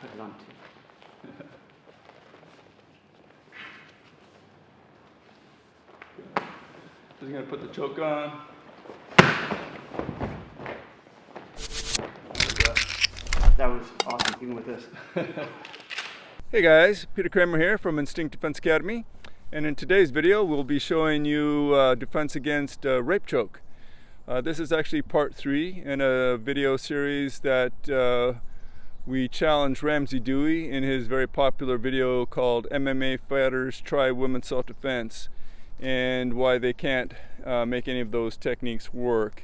put it on too. Just gonna put the choke on. That was awesome, even with this. Hey guys, Peter Kramer here from Instinct Defense Academy, and in today's video we'll be showing you defense against rape choke. This is actually part 3 in a video series that we challenged Ramsey Dewey in his very popular video called MMA Fighters Try Women's Self-Defense and why they can't make any of those techniques work.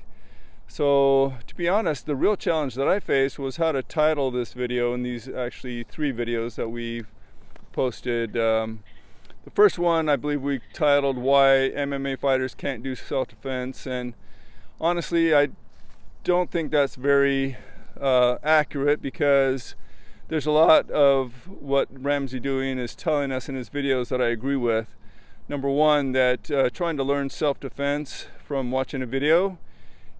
So to be honest, the real challenge that I faced was how to title this video, and these actually 3 videos that we posted. The first one I believe we titled Why MMA Fighters Can't Do Self-Defense, and honestly I don't think that's very accurate, because there's a lot of what Ramsey Dewey is telling us in his videos that I agree with. Number one, that trying to learn self-defense from watching a video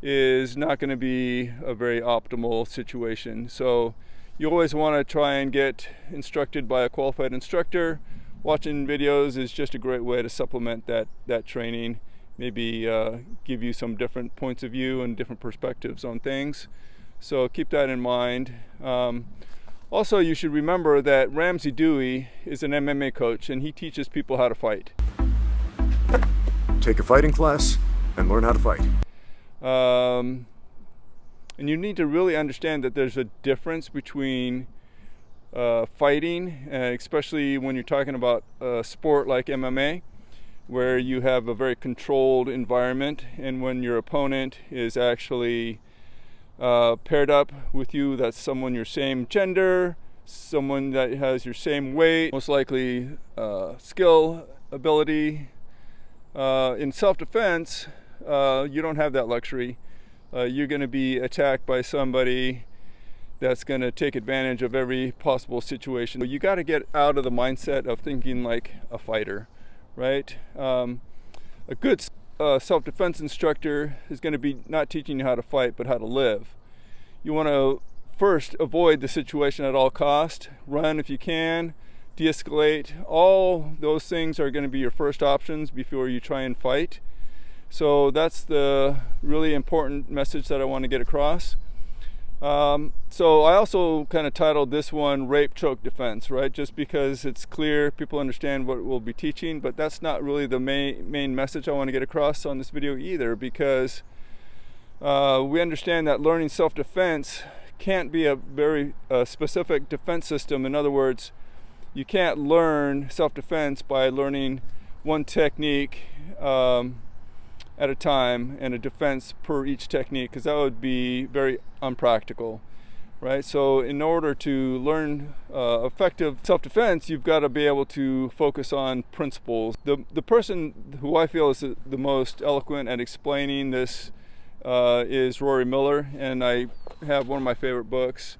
is not going to be a very optimal situation. So you always want to try and get instructed by a qualified instructor. Watching videos is just a great way to supplement that training, maybe give you some different points of view and different perspectives on things. So keep that in mind. Also, you should remember that Ramsey Dewey is an MMA coach, and he teaches people how to fight. Take a fighting class and learn how to fight. And you need to really understand that there's a difference between fighting, especially when you're talking about a sport like MMA, where you have a very controlled environment, and when your opponent is actually paired up with you, that's someone your same gender, someone that has your same weight, most likely skill, ability. In self-defense, you don't have that luxury. You're going to be attacked by somebody that's going to take advantage of every possible situation. You got to get out of the mindset of thinking like a fighter, right? A good self-defense instructor is going to be not teaching you how to fight, but how to live. You want to first avoid the situation at all costs. Run if you can, de-escalate. All those things are going to be your first options before you try and fight. So that's the really important message that I want to get across. So I also kind of titled this one Rape Choke Defense, right? Just because it's clear, people understand what we'll be teaching, but that's not really the main message I want to get across on this video either, because we understand that learning self-defense can't be a very specific defense system. In other words, you can't learn self-defense by learning one technique at a time and a defense per each technique, because that would be very unpractical, right? So in order to learn effective self-defense, you've got to be able to focus on principles. The person who I feel is the most eloquent at explaining this is Rory Miller, and I have one of my favorite books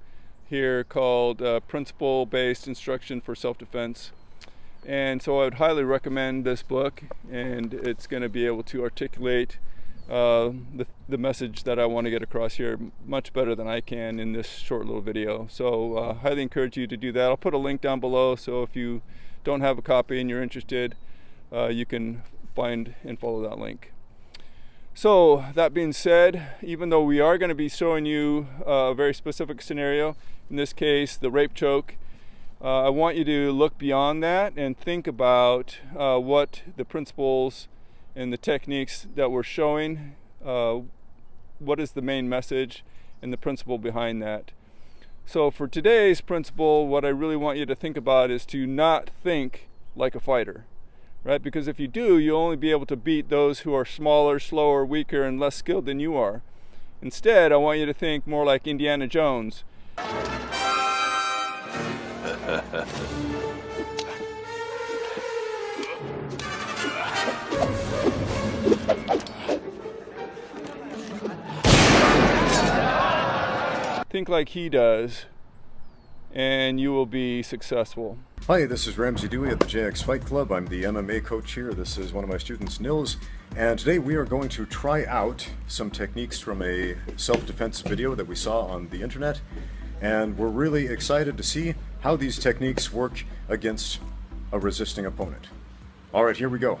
here called Principle-Based Instruction for Self-Defense. And so I would highly recommend this book, and it's going to be able to articulate the message that I want to get across here much better than I can in this short little video. So highly encourage you to do that. I'll put a link down below, so if you don't have a copy and you're interested, you can find and follow that link. So that being said, even though we are going to be showing you a very specific scenario, in this case the rape choke, I want you to look beyond that and think about what the principles and the techniques that we're showing, what is the main message and the principle behind that. So for today's principle, what I really want you to think about is to not think like a fighter, right? Because if you do, you'll only be able to beat those who are smaller, slower, weaker, and less skilled than you are. Instead, I want you to think more like Indiana Jones. Think like he does, and you will be successful. Hi, this is Ramsey Dewey at the JX Fight Club. I'm the MMA coach here. This is one of my students, Nils, and today we are going to try out some techniques from a self-defense video that we saw on the internet. and we're really excited to see how these techniques work against a resisting opponent. All right, here we go.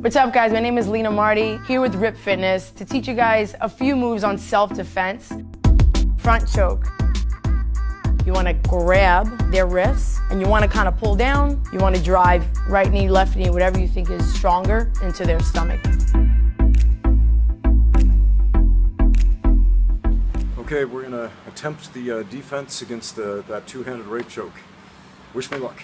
What's up, guys? My name is Lena Marty, here with Rip Fitness to teach you guys a few moves on self-defense. Front choke. You want to grab their wrists and you want to kind of pull down. You want to drive right knee, left knee, whatever you think is stronger into their stomach. Okay, we're gonna attempt the defense against that two-handed rape choke. Wish me luck.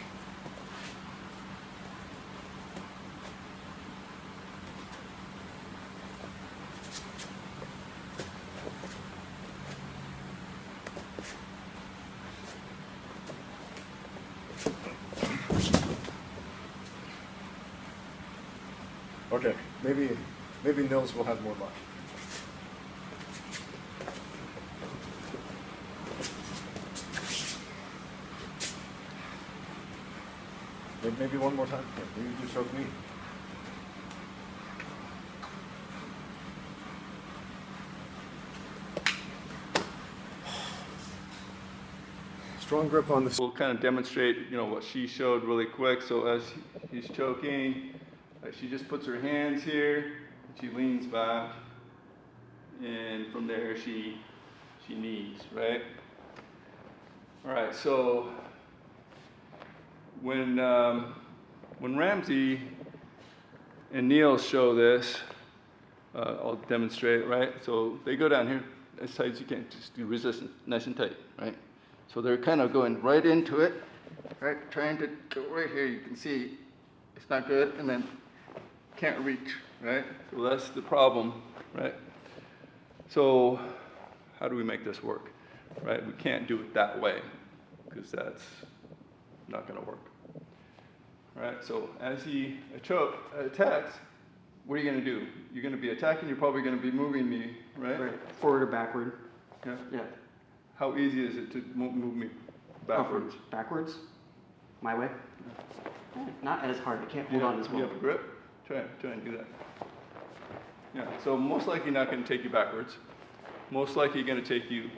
Okay, maybe Nils will have more luck. Maybe one more time. Maybe you choke me. Strong grip on this. We'll kind of demonstrate, what she showed really quick. So as he's choking, she just puts her hands here, she leans back, and from there she knees, right? All right, so when Ramsey and Niels show this, I'll demonstrate it, right? So they go down here as tight as you can, just do resistance, nice and tight, right? So they're kind of going right into it, right? Trying to go right here, you can see it's not good, and then can't reach, right? So that's the problem, right? So how do we make this work, right? We can't do it that way because that's not going to work. All right, so as he attacks, what are you going to do? You're going to be attacking, you're probably going to be moving me, right? Right. Forward or backward. Yeah. Yeah. How easy is it to move me backwards? Backwards? My way? Not as hard. I can't hold on as well. You have a grip? Try and do that. Yeah, so most likely not going to take you backwards. Most likely going to take you,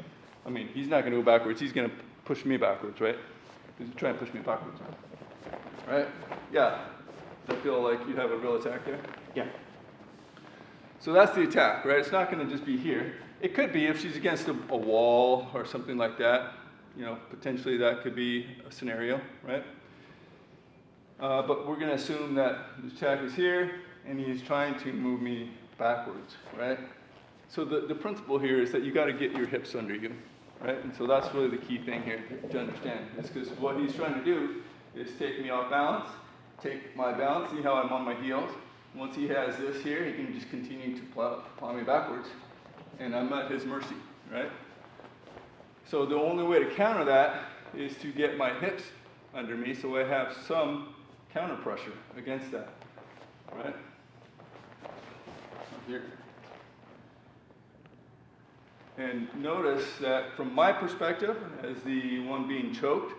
he's not going to go backwards. He's going to push me backwards, right? He's trying to push me backwards. Right? Yeah. Does that feel like you have a real attack there? Yeah. So that's the attack, right? It's not going to just be here. It could be if she's against a wall or something like that. Potentially that could be a scenario, right? But we're going to assume that the attack is here, and he's trying to move me backwards, right? So the principle here is that you got to get your hips under you, right? And so that's really the key thing here to understand, is because what he's trying to do is take me off balance, take my balance, see how I'm on my heels. Once he has this here, he can just continue to plow me backwards, and I'm at his mercy, right? So the only way to counter that is to get my hips under me so I have some counter pressure against that, right? Here. And notice that from my perspective, as the one being choked,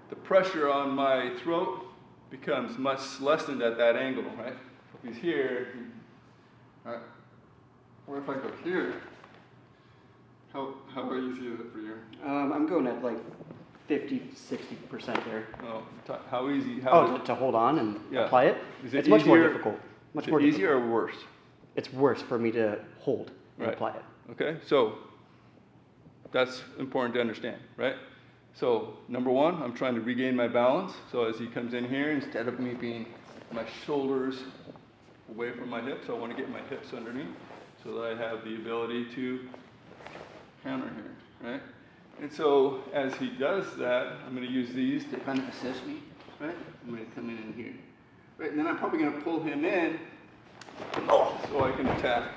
the pressure on my throat becomes much lessened at that angle, right? If he's here, right? Or if I go here, how easy is it for you? I'm going at like 50-60% there. Oh, how easy? To hold on and apply it? It's much more difficult. Much more easier difficult. or worse? It's worse for me to hold and apply it. Okay, so that's important to understand, right? So number one, I'm trying to regain my balance. So as he comes in here, instead of me being my shoulders away from my hips, I want to get my hips underneath so that I have the ability to counter here, right? And so as he does that, I'm going to use these to kind of assist me, right? I'm going to come in here, right? And then I'm probably going to pull him in so I can attack.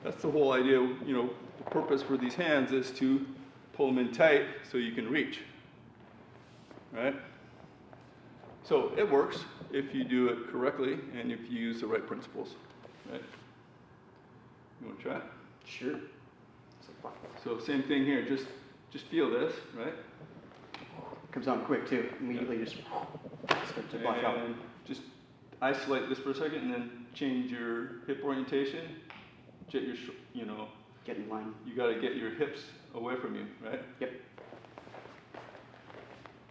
That's the whole idea, the purpose for these hands is to pull them in tight so you can reach, right? So it works if you do it correctly and if you use the right principles, right? You want to try it? Sure. So same thing here, just feel this, right? Comes on quick too. Immediately just start to block out. And just isolate this for a second and then change your hip orientation. Get your, get in line. You got to get your hips away from you, right? Yep.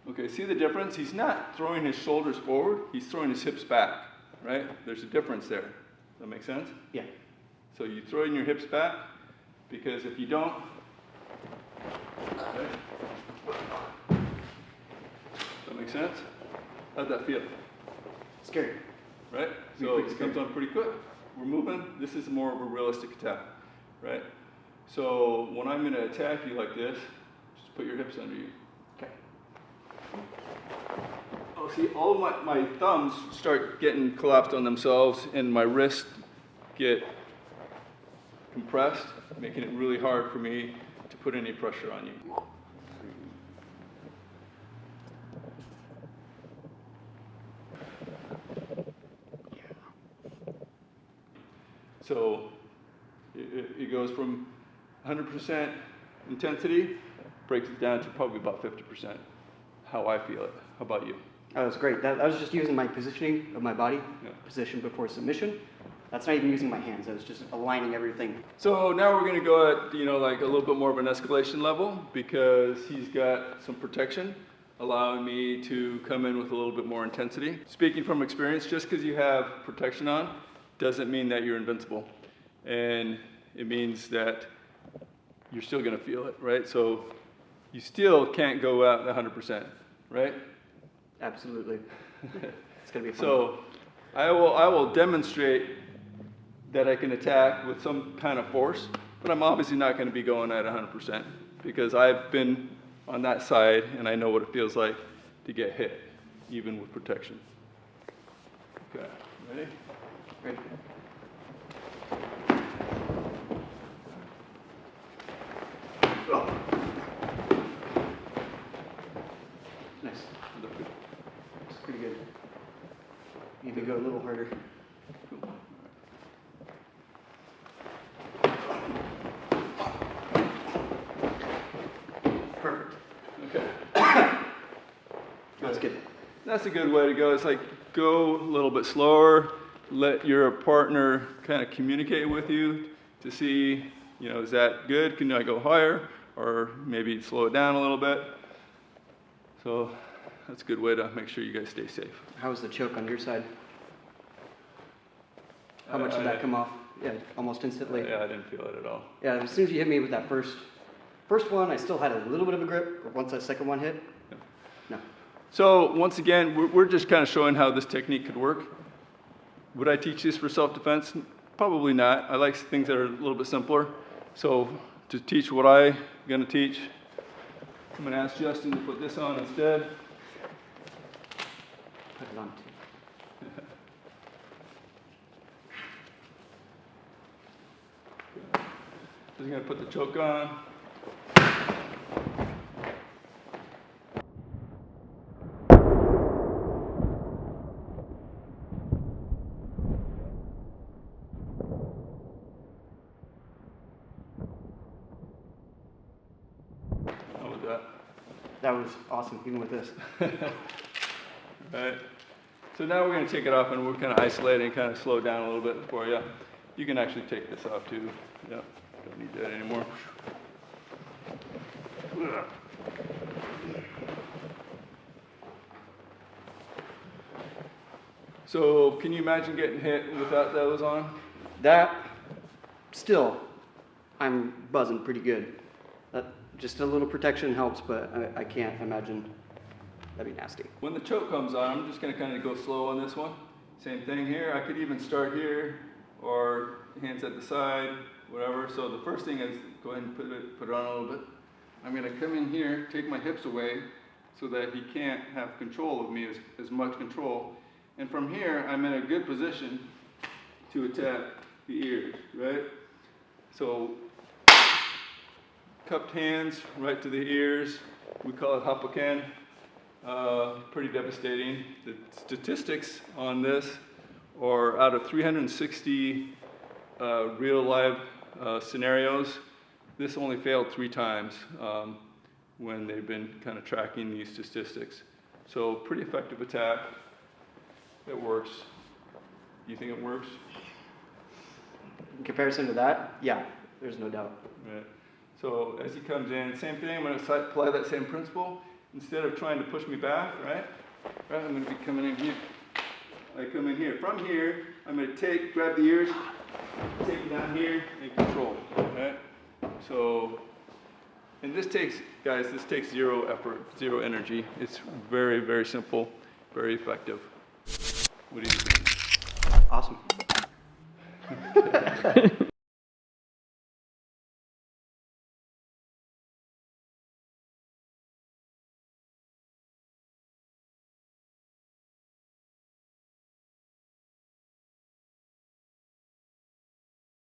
Okay, see the difference? He's not throwing his shoulders forward, he's throwing his hips back, right? There's a difference there. Does that make sense? Yeah. So you throw in your hips back, because if you don't, right? Does that make sense? How'd that feel? Scary. Right? So it comes on pretty quick. We're moving. This is more of a realistic attack, right? So when I'm going to attack you like this, just put your hips under you. Okay. Oh, see, all of my thumbs start getting collapsed on themselves, and my wrists get compressed, making it really hard for me to put any pressure on you. So it goes from 100% intensity, breaks it down to probably about 50%, how I feel it. How about you? That was great. I was just using my positioning of my body, position before submission. That's not even using my hands. I was just aligning everything. So now we're going to go at, like a little bit more of an escalation level, because he's got some protection, allowing me to come in with a little bit more intensity. Speaking from experience, just because you have protection on doesn't mean that you're invincible. And it means that you're still going to feel it, right? So you still can't go out 100%, right? Absolutely. It's going to be fun. So I will demonstrate that I can attack with some kind of force, but I'm obviously not going to be going at 100%, because I've been on that side and I know what it feels like to get hit, even with protection. Okay, ready? Ready. Oh. Nice. It's pretty good. Even go a little harder. Perfect. Okay. That's good. That's a good way to go. It's like go a little bit slower, let your partner kind of communicate with you to see, is that good? Can I go higher? Or maybe slow it down a little bit. So that's a good way to make sure you guys stay safe. How was the choke on your side? How much did that come off? Yeah, almost instantly. Yeah, I didn't feel it at all. Yeah, as soon as you hit me with that first one, I still had a little bit of a grip, but once that second one hit, no. So once again, we're just kind of showing how this technique could work. Would I teach this for self-defense? Probably not. I like things that are a little bit simpler. So to teach what I'm going to teach, I'm going to ask Justin to put this on instead. Put it on too. He's going to put the choke on. How was that? That was awesome, even with this. Right. So now we're going to take it off and we're kind of isolating and kind of slow down a little bit for you. You can actually take this off too. Yeah, don't need that anymore. So can you imagine getting hit without those on? That, still, I'm buzzing pretty good. Just a little protection helps, but I can't imagine. That'd be nasty. When the choke comes on, I'm just going to kind of go slow on this one. Same thing here. I could even start here, or hands at the side, whatever. So the first thing is go ahead and put it on a little bit. I'm going to come in here, take my hips away, so that he can't have control of me, as much control. And from here, I'm in a good position to attack the ears, right? So cupped hands right to the ears. We call it Hapoken. Pretty devastating. The statistics on this are out of 360 real live scenarios, this only failed 3 times when they've been kind of tracking these statistics. So pretty effective attack. It works. Do you think it works? In comparison to that, yeah, There's no doubt. Right. So as he comes in, same thing, I'm going to apply that same principle. Instead of trying to push me back, right, I'm going to be coming in here. I come in here. From here, I'm going to grab the ears, take it down here, and control, right? So, and this takes, guys, this takes zero effort, zero energy. It's very, very simple, very effective. What do you think? Awesome.